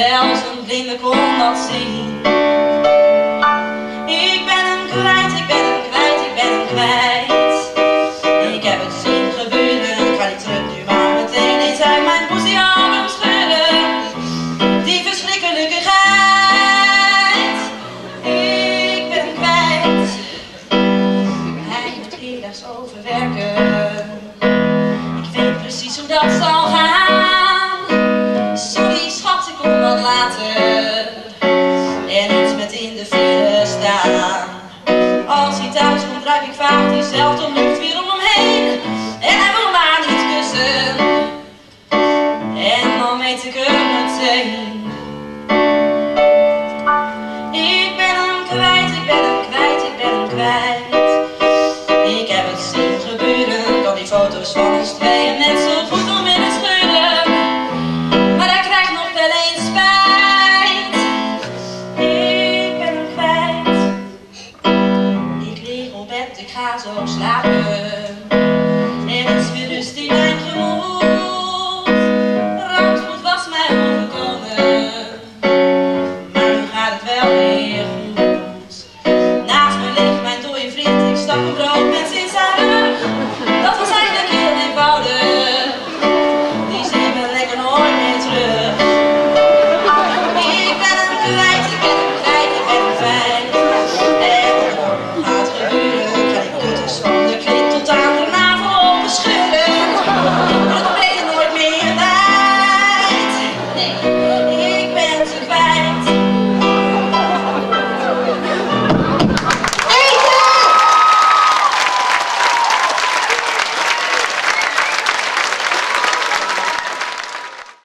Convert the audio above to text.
Zelfs een blinde kon dat zien. Ik ben hem kwijt, ik ben hem kwijt, ik ben hem kwijt. Ik heb het zien gebeuren, ik ga niet terug nu maar meteen eens uit mijn poesiealbum scheuren. Die verschrikkelijke geit. Ik ben hem kwijt. Hij moet eerdags overwerken. Ik weet precies hoe dat zal gaan. Sorry schat, ik kom wat later. En iets met in de file staan. Als hij thuis komt ruik ik vaak diezelfde lucht weer om hem heen. En hij wil maar niet kussen. En dan weet ik het meteen. Ik ben hem kwijt, ik ben hem kwijt, ik ben hem kwijt. Ik heb het zien gebeuren, kan die foto's van ons tweeën net zo goed om in het scheuren. Maar hij krijgt nog wel eens spijt. Ik ben hem kwijt. Ik lig op bed, ik ga zo slapen. Er is weer rust in mijn gemoed. Rampspoed was mij overkomen. Maar nu gaat het wel weer goed. Naast me ligt mijn dode vriend, ik stak een brood met in zijn rug. Dat was eigenlijk heel eenvoudig. Die zien we lekker nooit meer terug. Ik ben hem kwijt, ik ben hem kwijt, ik ben hem kwijt. En wat gaat gebeuren? Ga ik kutters van de klip tot aan de navel open scheuren. Het bleef nooit meer tijd. Nee,